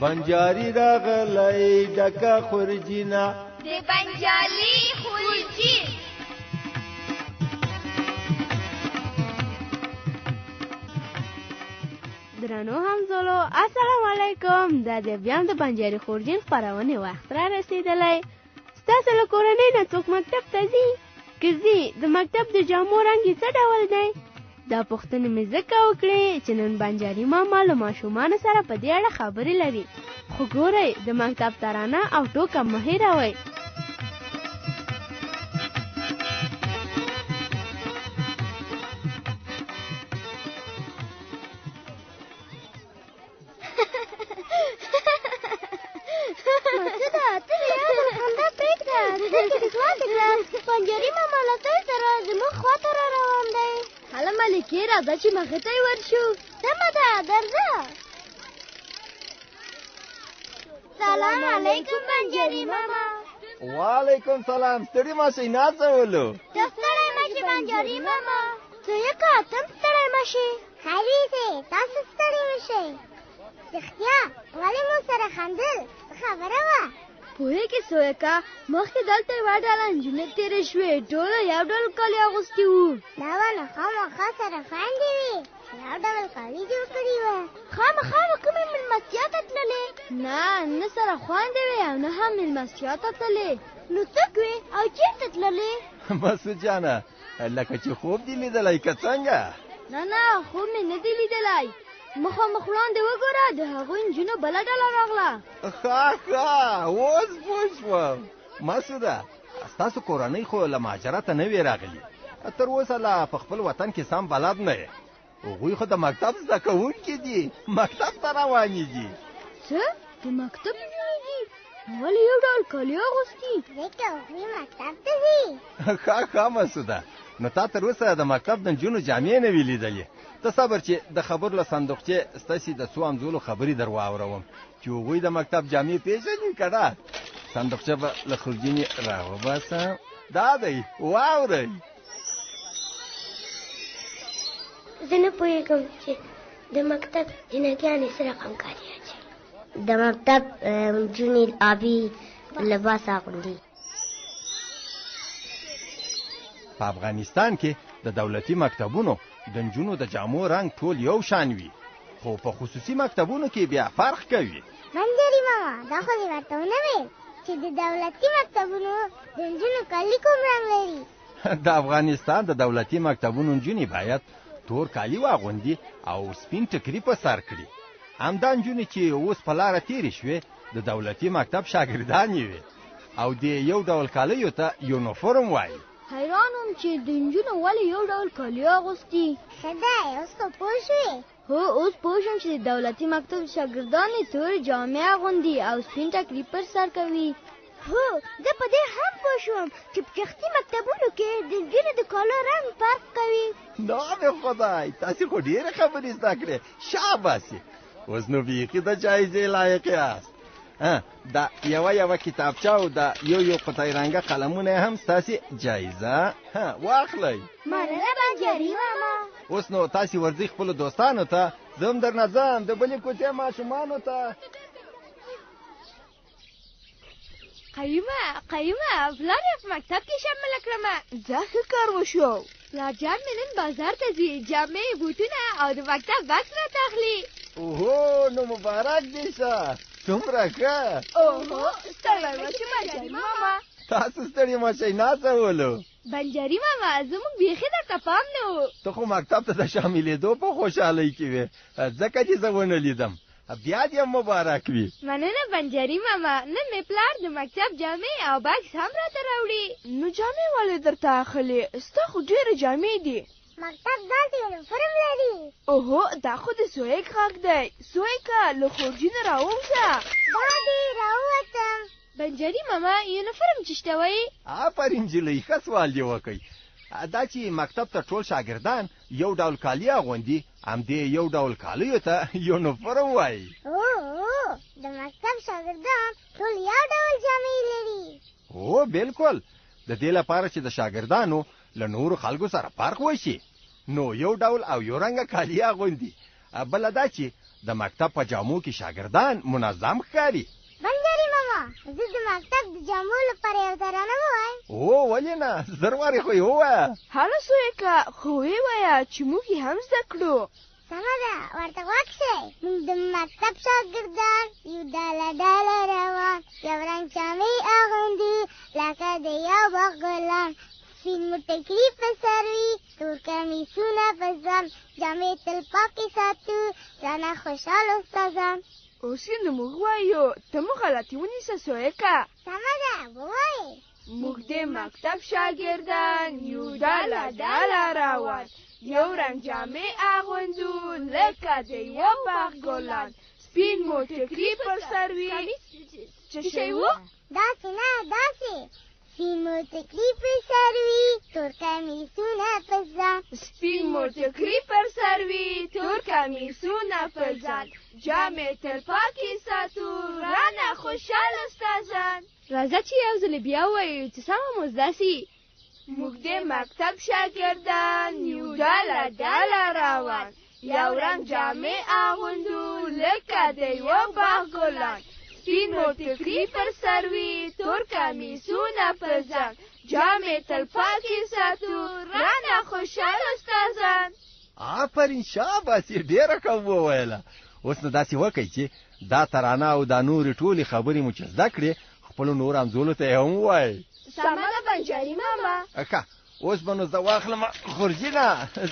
بنجاری راغلی ډکه خورجینه د بنجالي خورجي. درنو همزولو السلام علیکم. دا د بیا د بنجاري خورجین خپرونې وخت را رسېدلی. ستاسو له کورنۍ نه څوک مکتب ته ځي؟ که ځي د مکتب د جامو رنګ یې څه ډول دی؟ دا پوښتنې مې ځکه وکړې چې نن بنجاري ماما له ماشومانو سره په دې اړه خبرې لري. خو ګورئ د مکتب ترانه او ټوکه مه هېروئ. بنجاري ماما له تاسو سره زموږ خواته را روان دی. هله ملکې راځه چې مخې ته یې ورشو. سمه ده درځه. سلام علیکم بنجاري ماما. وعلیکم سلام. ستړي ماشئ ناڅولو. ته ستړی مه شې بنجاري ماما. ته یکه تم ستړی مه شې. خیري دی تاسو ستړي مشئ. رښتیا ولې مو سره خندل؟ خبره وه. پوهېږې سویکه مخکې دلته یوه ډله نجونې تېرې شوې. ټوله یو ډول کالي اغوستي وو. دا ونه خامخا سره خویندې وې. یو ډول کالي جوړ کړي وه. خامخا به کومې مېلمستیا ته تللې؟ نه سره خویندې وې او نه هم مېلمستیا ته تللې. نو څوک وې او چېرته تللې؟ مسعود جانه لکه چې خوب دې لیدلی که څنګه؟ نه خوب مې نه دی لیدلی. مخامخ وړاندې وګوره د هغوی نجونو بله ډله راغله. ښه اوس پوه شوم. مسعوده ستاسو کورنۍ خو له مهاجرته نه وې راغلي. تر اوسه لا په خپل وطن کې سم بلد نه یې. هغوی خو د مکتب زده کوونکي دي. مکتب ته روانې دي. څه د مکتب نجونې دي؟ ولې یو ډول کالي اغوستي؟ ځکه هغوی مکتب ته ځي. ښه مسعوده نو تا تر اوسه د مکتب د نجونو جامې نه وې لیدلې. ته صبر چې د خبرو له صندوقچې ستاسې د څو همزولو خبرې در واورم چې هغوی د مکتب جامې پېژني که نه. صندوقچه به له خورجینې راوباسم. دا دی واورئ. زه نه پوهېږم چې د مکتب جنګیانې څه رقم کالي اچوي. د مکتب نجونې آبي لباس اغوندي. په افغانستان کې د دولتي مکتبونو د نجونو د جامو رنګ ټول یو شان وي، خو په خصوصي مکتبونو کې بیا فرق کوي. بنجاري ماما دا خو دې ورته ونه ویل چې د دولتي مکتبونو د نجونو کالي کوم رنګ لري؟ د افغانستان د دولتي مکتبونو نجونې باید تور کالي واغوندي او سپین ټکري په سر کړي. همدا نجونې چې اوس په لاره تېرې شوې د دولتي مکتب شاګردانې وي او د یو ډول کالیو ته یونیفورم وایي. حیران وم چې د نجونو ولې یو ډول کالي اغوستي. ښه دی اوس خو پوه شوې؟ هو اوس پوه شوم چې د دولتي مکتب شاګردانې تورې جامې اغوندي او سپین ټکري پر سر کوي. هو زه په دې هم پوه شوم چې په شخصي مکتبونو کې د نجونو د کالو رنګ فرق کوي. نام خدای تاسې خو ډېرې خبرې زده کړې. شاباسي اوس نو بیخي د جایزې لایق یاست. دا یوه کتابچه او دا یو قطعه رنګه قلمونه هم ستاسې جایزه واخلئ. مننه بنجاري ماما. اوس نو تاسې ورځئ خپلو دوستانو ته. زه هم درنه ځم د بلې کوڅې ماشومانو ته. قیومه پلار یې په مکتب کې شامله کړمه. ځه ښه کار وشو. پلارجان مې نن بازار ته ځي. جامې بوټونه او د مکتب بکس راته اخلي. اوهو نو مبارک دې شه. څومره ښه. اوهو ستړی مه شې بنجاري ماما. تاسو ستړي مه شئ ناڅولو. بنجاري ماما زموږ بیخي درته پام نه و. ته خو مکتب ته د شاملېدو په خوشحالۍ کې وې ځکه چې زه ونه لیدم. بیا دې مبارک وي. مننه بنجاري ماما. نن مې پلار د مکتب جامې او بکس هم راته راوړي. نو جامې ولې درته اخلې؟ ستا خو ډېرې جامې دي. مکتب داسې یونیفورم لري. اوهو دا خو د سویک غږ دی. سویکه له خورجینه راووځه. دا دې راووتم. بنجاري ماما یونیفورم څه شته وایي؟ آفرین نجلۍ ښه سوال دې وکړ. دا چې مکتب ته ټول شاګردان یو ډول کالي اغوندي همدې یو ډول کالیو ته یونیفورم وایي. د مکتب شاګردان ټول یو ډول جامې لري. هو بالکل. د دې لپاره چې د شاګردانو له نورو خلکو سره فرق وشي نو یو ډول او یو رنګه کالي اغوندي. بله دا چې د مکتب په جامو کې شاګردان منظم ښکاري. بنجاري ماما زه د مکتب د جامو لپاره یو ترانه ووایم. او ولې نه، زر وارې خو یې ووایه. هله سویکه خو ووایه چې موږ یې هم زده کړو. سمه ده، ورته غوږ شئ. موږ د مکتب شاګردان یو ډله ډله روان، یو رنګ جامې اغوندي لکه د یو باغ ګلان، سپین مو ټکري په سر وي، تور کمیسونه په ځان، جامې تل پاکې ساتو رانه خوشحاله استادان. اوس یې نو موږ وایو، ته مو غلطي ونیسه سویکه. سمه ده، ووایئ. موږ د مکتب شاګردان یو ډله ډله روان، یو رنګ جامې اغوندو لکه د یو باغ ګلان، سپین مو ټکري پر سر وي. څه شی و؟ داسې نه، داسې. سپین مو ټکري پر سر وي، تور کمیسونه په ځان. سپین مو ټکري پر سر وي، تور کمیسونه پر ځان، جامې تل پاکې ساتو رانه خوشحاله استادان. راځه چې یو ځل بیا ووایو چې سمه مو زده سي. موږ د مکتب شاګردان یو ډله ډله روان، یو رنګ جامې اغوندو لکه د یوه باغ ګلان، سپین مو ټکري پر سر وي، تور کمیسونه پر ځان، جامې تل پاکې ساتو رانه خوشحاله استادان. آفرین، شاباس، یې ډېره ښه وویله. اوس نو داسې وکئ چې دا ترانه او دا نورې ټولې خبرې مو چې زده کړې خپلو نور همزولو ته یې هم ووایئ. سمه ده بنجاري ماما. ښه، اوس به نو زه واخلم خورجینه،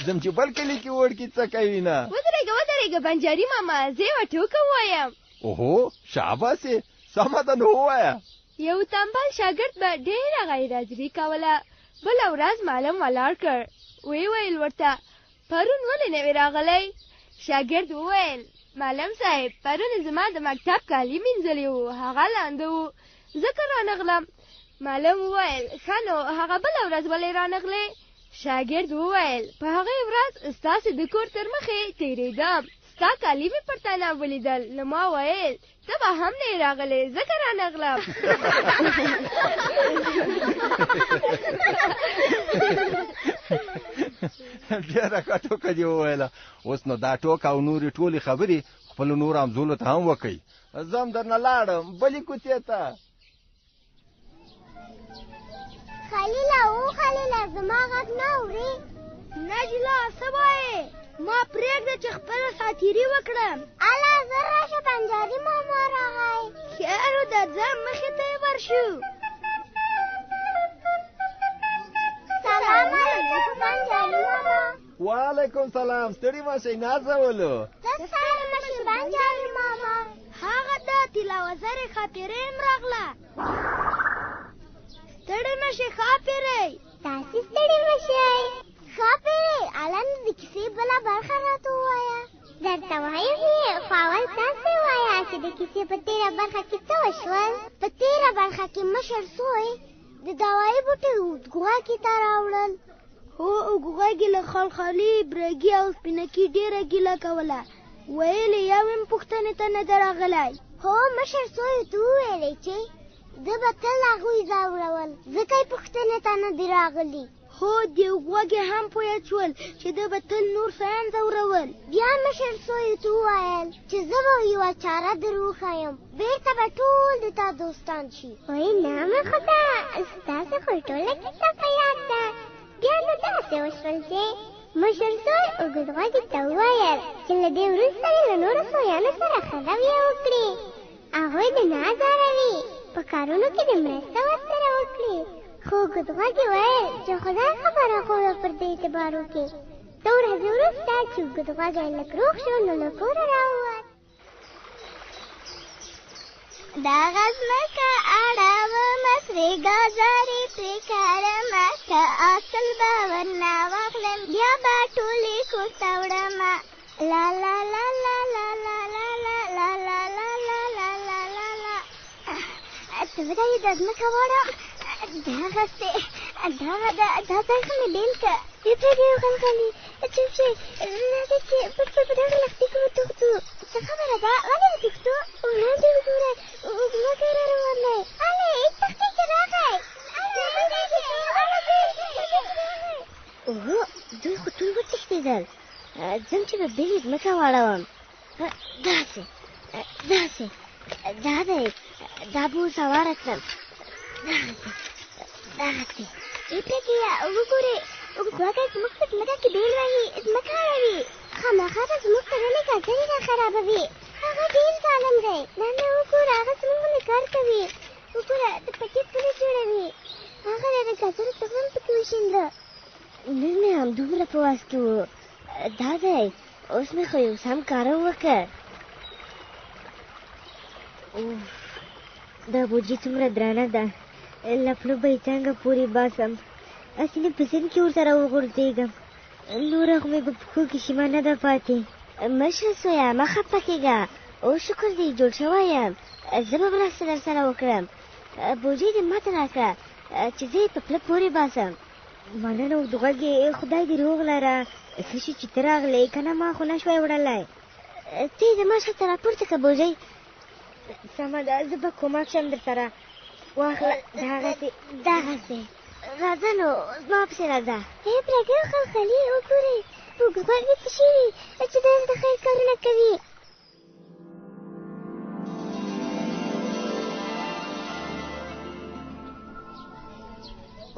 ځم چې بل کلي کې وړکي څه کوي نه. ودرېږه بنجاري ماما، زه یوه ټوکه ووایم. اوهو، شاباسې، سمه ده نو ووایه. یو تنبل شاګرد به ډېره غیرحاضري کوله. بله ورځ معلم ولاړ کړ. ویل ورته پرون ولې نه وې راغلی؟ شاګرد وویل معلم صاحب پرون زما د مکتب کالي مینځلي وو، هغه لانده وو، ځکه رانغلم. معلم وویل ښه نو هغه بله ورځ ولې رانغلې؟ شاګرد وویل په هغې ورځ ستاسې د کور تر مخې تېرېدم، ستا کالي مې پر تنه ولیدل، نو ما ویل ته به هم نه یې راغلې ځکه رانغلم. ډېره ښه ټوکه دې وویله. اوس نو دا ټوکه او نورې ټولې خبرې خپلو نورو همزولو ته هم وکئ. زه هم درنه لاړم بلې کوڅې ته. خلیله، او خلیله، زما غږ نه اورې؟ نجله، څه وایې؟ ما پرېږده چې خپله ساتیري وکړم. اله زر راشه، بنجاري ماما راغی. خیرو ده، ځه مخې ته یې ورشو. سلام علیکم بنجاري ماما. وعلیکم سلام، ستړي مه شئ، نازولو. ته ستړی مه شې بنجاري ماما. هغه ده طلا وزرې ښاپېرۍ هم راغله. ستړی مه شئ ښاپېرۍ. تاسې ستړي مه شئ ښاپېرۍ. الان د کیسې بله برخه راته ووایه. درته وایم یې، خو اول تاسې ووایه چې د کیسې په تېره برخه کې څه وشول. په تېره برخه کې مشر زوی د دوایي بوټي اوږدغوږي ته راوړل. هو، اوږدغوږي له خلخالي، برګي او سپینکي ډېره ګیله کوله. ویل یې یو هم پوښتنې ته نه ده راغلی. هو، مشر زوی ته وویلې چې ده به تل هغوی ځورول، ځکه یې پوښتنې ته نه دي راغلي. هو، د اوږدغوږي هم پوه شول چې ده به تل نور شیان ځورول. بیا مشر زوی ته وویل چې زه به یوه چاره در وښیم، بېرته به ټول د تا دوستان شي. وایي نه مې خدا، ستاسو خو ټوله کیسه په یاد ده. بیا نو داسې وشول چې مشر زوی اوږدغوږي ته وویل چې له دې وروسته یې له نورو زویانو سره ښه رویه وکړي، هغوی د نه ځوروي، په کارونو کې د مرسته ورسره وکړي. خو اوږدغوږي ویل چې خدای خبره خو به پر دې اعتبار وکړي. څو ورځې وروسته چې اوږدغوږی لږ روغ شو نو له کوره راووت. دغه ځمکه اړومه سرې ګازارې پرې کړمه، که اصل به ورنه واخلم بیا به ټولې کور ته وړمه. لا لا لا لا لا لا لا لا لا لا لا لا لا لا لا لا. څنګه یې د ځمکه وړم؟ دغسې دا ځای خو مې بېل که. یې پرېږدئ یو غلغلي، چوپ شئ، راځئ چې پټ په دغه لښتي کې وتښتو. څه خبره ده؟ ولې وتښتو؟ وړاندې وګورئ، اوږدغوږی را روان دی. الې تښتئ چې راغی. اوهو، دوی خو ټول وتښتېدل. ځم چې به بېلې ځمکه واړوم. داسې دا دی دا به اوس هواره کړم دغسې پرېږدې وګورې ګواکې زموږ په ځمکه کې بیل وهي ځمکه اړوي خامخا به زموږ کرلې ګازرې را خرابوي هغه ډېر ظالم دی دا نه وګوره هغه زموږ باندې کار کوي وګوره د پټې پولې جوړوي هغه د ګازرو تخم پکې وشینده نن مې همدومره په واس کې و دا دی اوس مې خو یو سم کاره وکړ دا بوجي څومره درانه ده لپړو به یې څنګه پورې باسم هسې نه په سیند کې ورسره وغورځېږم نوره خو مې په پښو کې شیمه نه ده پاتې مشره سویه مه خفه کېږه اوس شکر دی جوړ شوی یم زه به مرسته در سره وکړم بوجي دې ماته راکړه چې زه یې په پله پورې باسم مننه اوږدغږې خدای دې روغ لره څه شي چې ته راغلې که نه ما خو نه شوی وړلی ته یې زما شاته راپورته کړه بوجۍ سمه ده زه به کومک شم در سره واخله دغسې راځه نو زما پسې راځه پرېږدئ خلخلي وګورئ اوږدغوږ یې څه شوي چې داسې د خیر کارونه کوي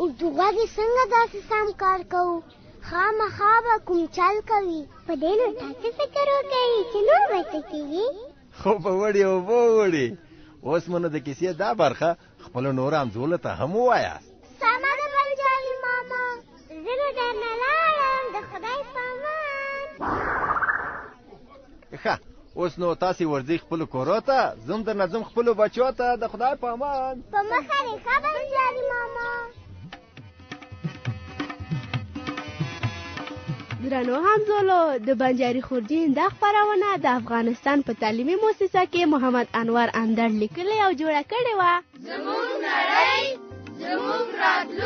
اوږدغوږې څنګه داسې سم کار کوو خامخا به کوم چل کوي په دې نو تاسې فکر وکړئ چې نور به څه کېږي خو په وړې اوبه وړې اوس مو نو د کیسې دا برخه خپلو نورو همزولو ته هم ووایاست سمه ده بنجالي ماما زه نو درنه لاړم د خدای په امان ښه اوس نو تاسې ورځئ خپلو کورو ته زم درنه ځم خپلو بچو ته د خدای په امان په مخه دې ښه بنجالي ماما درنو همزولو د بنجاري خورجین دا خپرونه د افغانستان په تعلیمي مؤسسه کې محمد انور اندړ لیکلې او جوړه کړې وه زموږ نړۍ زموږ راتلونکی